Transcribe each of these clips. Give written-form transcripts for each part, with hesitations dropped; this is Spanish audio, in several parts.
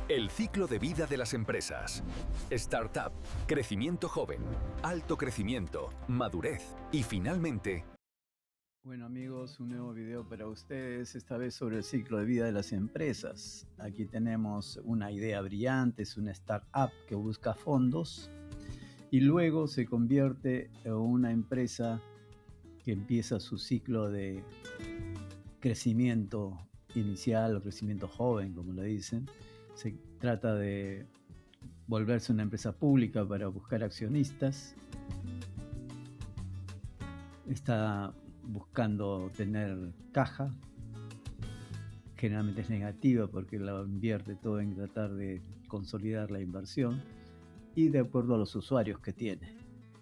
El ciclo de vida de las empresas. Startup, crecimiento joven, alto crecimiento, madurez y finalmente... Bueno amigos, un nuevo video para ustedes, esta vez sobre el ciclo de vida de las empresas. Aquí tenemos una idea brillante, es una startup que busca fondos y luego se convierte en una empresa que empieza su ciclo de crecimiento inicial o crecimiento joven, como le dicen. Se trata de volverse una empresa pública para buscar accionistas. Está buscando tener caja. Generalmente es negativa porque la invierte todo en tratar de consolidar la inversión y de acuerdo a los usuarios que tiene.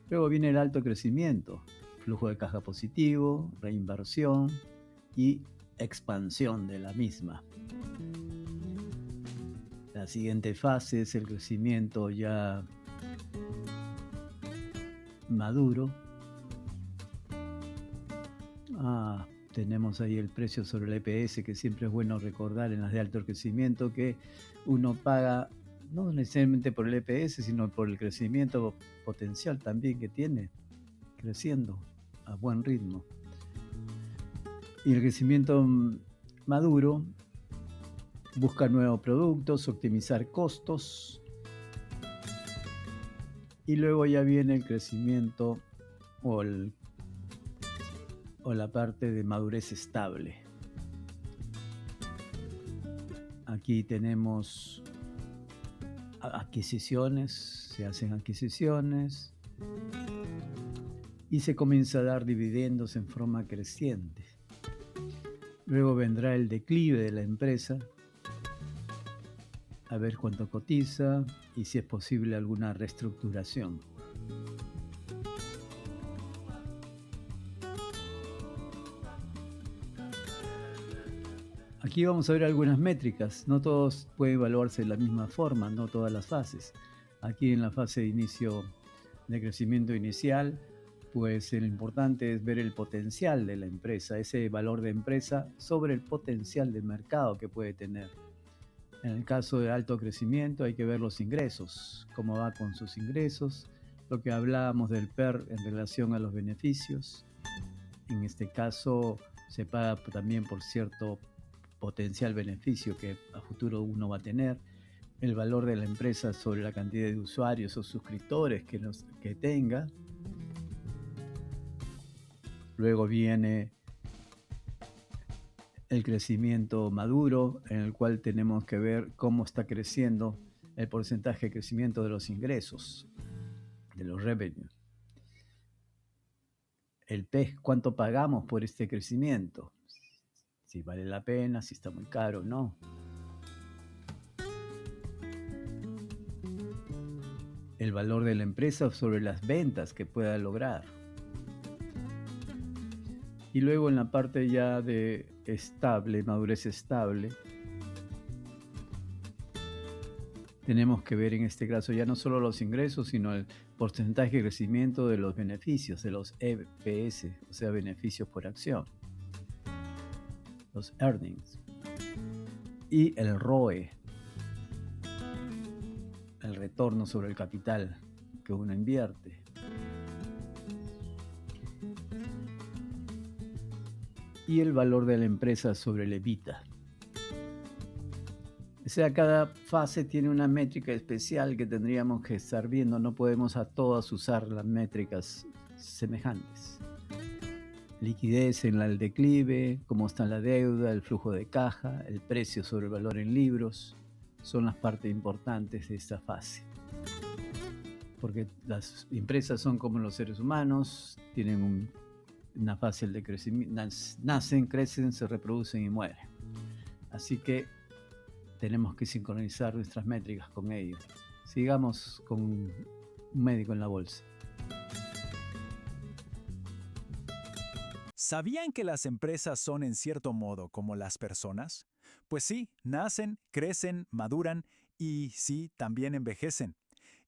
Luego viene el alto crecimiento, flujo de caja positivo, reinversión y expansión de la misma. La siguiente fase es el crecimiento ya maduro. Tenemos ahí el precio sobre el EPS, que siempre es bueno recordar en las de alto crecimiento que uno paga no necesariamente por el EPS, sino por el crecimiento potencial también que tiene, creciendo a buen ritmo. Y el crecimiento maduro busca nuevos productos, optimizar costos. Y luego ya viene el crecimiento o la parte de madurez estable. Aquí tenemos adquisiciones, se hacen adquisiciones y se comienza a dar dividendos en forma creciente. Luego vendrá el declive de la empresa, a ver cuánto cotiza y si es posible alguna reestructuración. Aquí vamos a ver algunas métricas, no todos pueden evaluarse de la misma forma, no todas las fases. Aquí en la fase de inicio de crecimiento inicial, pues lo importante es ver el potencial de la empresa, ese valor de empresa sobre el potencial de mercado que puede tener. En el caso de alto crecimiento hay que ver los ingresos, cómo va con sus ingresos, lo que hablábamos del PER en relación a los beneficios. En este caso se paga también por cierto potencial beneficio que a futuro uno va a tener, el valor de la empresa sobre la cantidad de usuarios o suscriptores que tenga. Luego viene el crecimiento maduro, en el cual tenemos que ver cómo está creciendo el porcentaje de crecimiento de los ingresos, de los revenues. El PEG, cuánto pagamos por este crecimiento, si vale la pena, si está muy caro o no. El valor de la empresa sobre las ventas que pueda lograr. Y luego en la parte ya de estable, madurez estable, tenemos que ver en este caso ya no solo los ingresos, sino el porcentaje de crecimiento de los beneficios, de los EPS, o sea, beneficios por acción, los earnings, y el ROE, el retorno sobre el capital que uno invierte. Y el valor de la empresa sobre el EBITDA. O sea, cada fase tiene una métrica especial que tendríamos que estar viendo. No podemos a todas usar las métricas semejantes. Liquidez en el declive, cómo está la deuda, el flujo de caja, el precio sobre el valor en libros, son las partes importantes de esta fase. Porque las empresas son como los seres humanos, tienen una fase de crecimiento, nacen, crecen, se reproducen y mueren. Así que tenemos que sincronizar nuestras métricas con ellos. Sigamos con un médico en la bolsa. ¿Sabían que las empresas son en cierto modo como las personas? Pues sí, nacen, crecen, maduran y sí, también envejecen.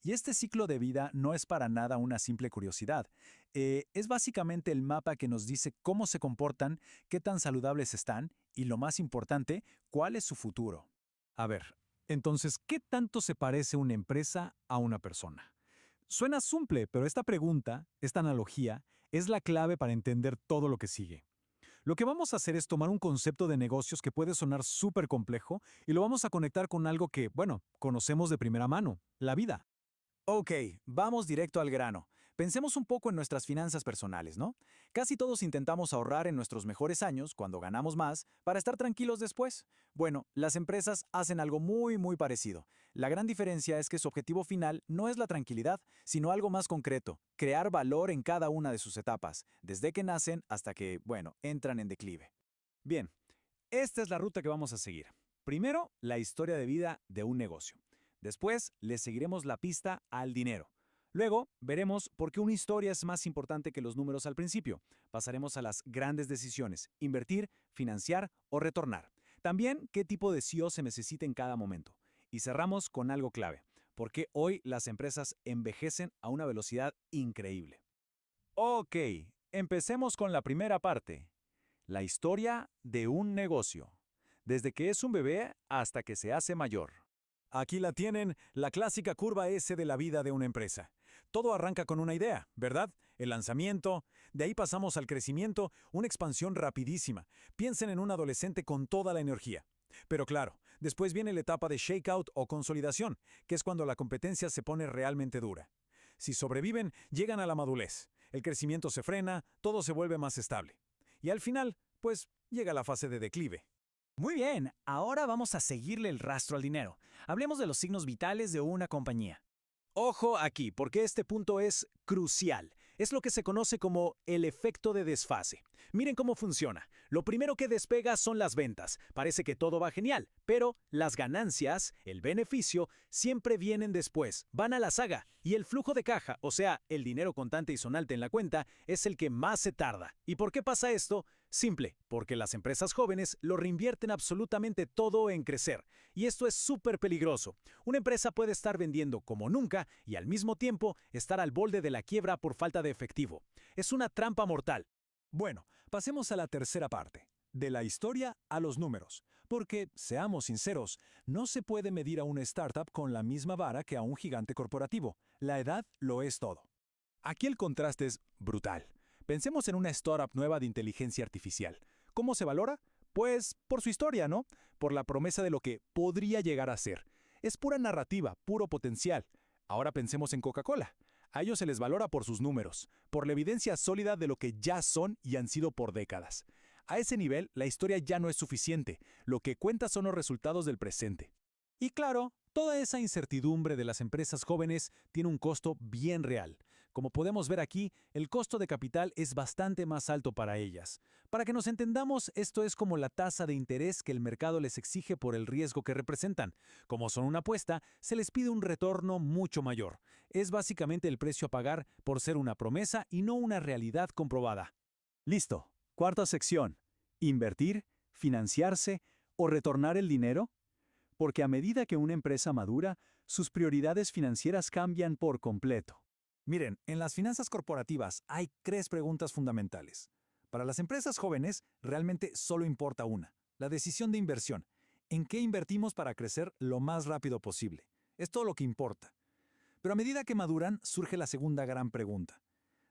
Y este ciclo de vida no es para nada una simple curiosidad. Es básicamente el mapa que nos dice cómo se comportan, qué tan saludables están y, lo más importante, cuál es su futuro. A ver, Entonces, ¿qué tanto se parece una empresa a una persona? Suena simple, pero esta pregunta, esta analogía, es la clave para entender todo lo que sigue. Lo que vamos a hacer es tomar un concepto de negocios que puede sonar súper complejo y lo vamos a conectar con algo que, bueno, conocemos de primera mano, la vida. Ok, vamos directo al grano. Pensemos un poco en nuestras finanzas personales, ¿no? Casi todos intentamos ahorrar en nuestros mejores años, cuando ganamos más, para estar tranquilos después. Bueno, las empresas hacen algo muy parecido. La gran diferencia es que su objetivo final no es la tranquilidad, sino algo más concreto, crear valor en cada una de sus etapas, desde que nacen hasta que, bueno, entran en declive. Bien, esta es la ruta que vamos a seguir. Primero, la historia de vida de un negocio. Después, le seguiremos la pista al dinero. Luego, veremos por qué una historia es más importante que los números al principio. Pasaremos a las grandes decisiones: invertir, financiar o retornar. También, qué tipo de CEO se necesita en cada momento. Y cerramos con algo clave: por qué hoy las empresas envejecen a una velocidad increíble. Ok, empecemos con la primera parte. La historia de un negocio. Desde que es un bebé hasta que se hace mayor. Aquí la tienen, la clásica curva S de la vida de una empresa. Todo arranca con una idea, ¿verdad? El lanzamiento, de ahí pasamos al crecimiento, una expansión rapidísima. Piensen en un adolescente con toda la energía. Pero claro, después viene la etapa de shakeout o consolidación, que es cuando la competencia se pone realmente dura. Si sobreviven, llegan a la madurez. El crecimiento se frena, todo se vuelve más estable. Y al final, pues, llega la fase de declive. Muy bien, ahora vamos a seguirle el rastro al dinero. Hablemos de los signos vitales de una compañía. Ojo aquí, porque este punto es crucial. Es lo que se conoce como el efecto de desfase. Miren cómo funciona. Lo primero que despega son las ventas. Parece que todo va genial, pero las ganancias, el beneficio, siempre vienen después. Van a la saga. Y el flujo de caja, o sea, el dinero contante y sonante en la cuenta, es el que más se tarda. ¿Y por qué pasa esto? Simple, porque las empresas jóvenes lo reinvierten absolutamente todo en crecer. Y esto es súper peligroso. Una empresa puede estar vendiendo como nunca y al mismo tiempo estar al borde de la quiebra por falta de efectivo. Es una trampa mortal. Bueno, pasemos a la tercera parte. De la historia a los números. Porque, seamos sinceros, no se puede medir a una startup con la misma vara que a un gigante corporativo. La edad lo es todo. Aquí el contraste es brutal. Pensemos en una startup nueva de inteligencia artificial. ¿Cómo se valora? Pues por su historia, ¿no? Por la promesa de lo que podría llegar a ser. Es pura narrativa, puro potencial. Ahora pensemos en Coca-Cola. A ellos se les valora por sus números, por la evidencia sólida de lo que ya son y han sido por décadas. A ese nivel, la historia ya no es suficiente. Lo que cuenta son los resultados del presente. Y claro, toda esa incertidumbre de las empresas jóvenes tiene un costo bien real. Como podemos ver aquí, el costo de capital es bastante más alto para ellas. Para que nos entendamos, esto es como la tasa de interés que el mercado les exige por el riesgo que representan. Como son una apuesta, se les pide un retorno mucho mayor. Es básicamente el precio a pagar por ser una promesa y no una realidad comprobada. Listo. Cuarta sección. ¿Invertir, financiarse o retornar el dinero? Porque a medida que una empresa madura, sus prioridades financieras cambian por completo. Miren, en las finanzas corporativas hay 3 preguntas fundamentales. Para las empresas jóvenes, realmente solo importa una: la decisión de inversión. ¿En qué invertimos para crecer lo más rápido posible? Es todo lo que importa. Pero a medida que maduran, surge la segunda gran pregunta: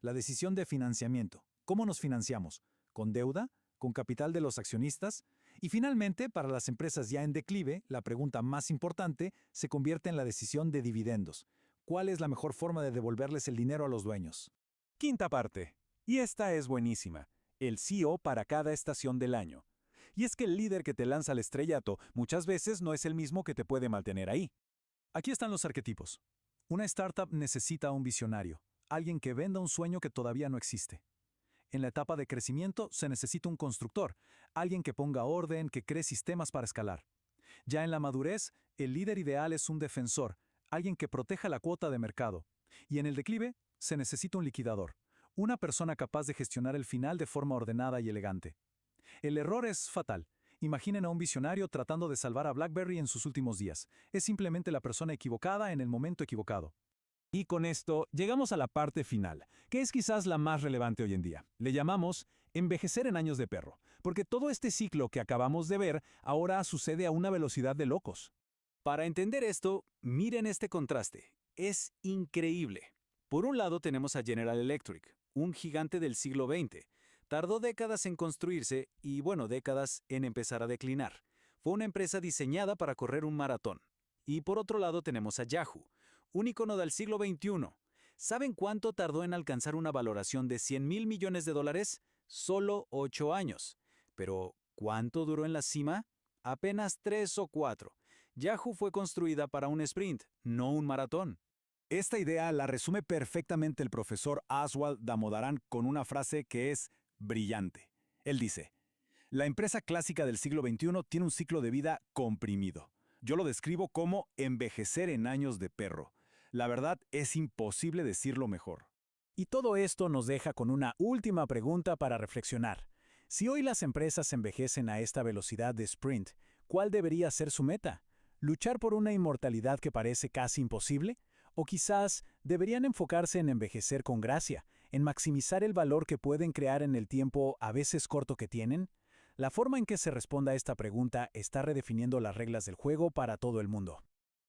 la decisión de financiamiento. ¿Cómo nos financiamos? ¿Con deuda? ¿Con capital de los accionistas? Y finalmente, para las empresas ya en declive, la pregunta más importante se convierte en la decisión de dividendos. ¿Cuál es la mejor forma de devolverles el dinero a los dueños? Quinta parte. Y esta es buenísima. El CEO para cada estación del año. Y es que el líder que te lanza al estrellato muchas veces no es el mismo que te puede mantener ahí. Aquí están los arquetipos. Una startup necesita un visionario, alguien que venda un sueño que todavía no existe. En la etapa de crecimiento se necesita un constructor, alguien que ponga orden, que cree sistemas para escalar. Ya en la madurez, el líder ideal es un defensor, alguien que proteja la cuota de mercado. Y en el declive, se necesita un liquidador, una persona capaz de gestionar el final de forma ordenada y elegante. El error es fatal. Imaginen a un visionario tratando de salvar a BlackBerry en sus últimos días. Es simplemente la persona equivocada en el momento equivocado. Y con esto llegamos a la parte final, que es quizás la más relevante hoy en día. Le llamamos envejecer en años de perro, porque todo este ciclo que acabamos de ver ahora sucede a una velocidad de locos. Para entender esto, miren este contraste. Es increíble. Por un lado tenemos a General Electric, un gigante del siglo XX. Tardó décadas en construirse y, décadas en empezar a declinar. Fue una empresa diseñada para correr un maratón. Y por otro lado tenemos a Yahoo, un icono del siglo XXI. ¿Saben cuánto tardó en alcanzar una valoración de $100,000 millones? Solo 8 años. Pero, ¿cuánto duró en la cima? Apenas 3 o 4. Yahoo fue construida para un sprint, no un maratón. Esta idea la resume perfectamente el profesor Oswald Damodaran con una frase que es brillante. Él dice, la empresa clásica del siglo XXI tiene un ciclo de vida comprimido. Yo lo describo como envejecer en años de perro. La verdad es imposible decirlo mejor. Y todo esto nos deja con una última pregunta para reflexionar. Si hoy las empresas envejecen a esta velocidad de sprint, ¿cuál debería ser su meta? ¿Luchar por una inmortalidad que parece casi imposible? ¿O quizás deberían enfocarse en envejecer con gracia, en maximizar el valor que pueden crear en el tiempo a veces corto que tienen? La forma en que se responda a esta pregunta está redefiniendo las reglas del juego para todo el mundo.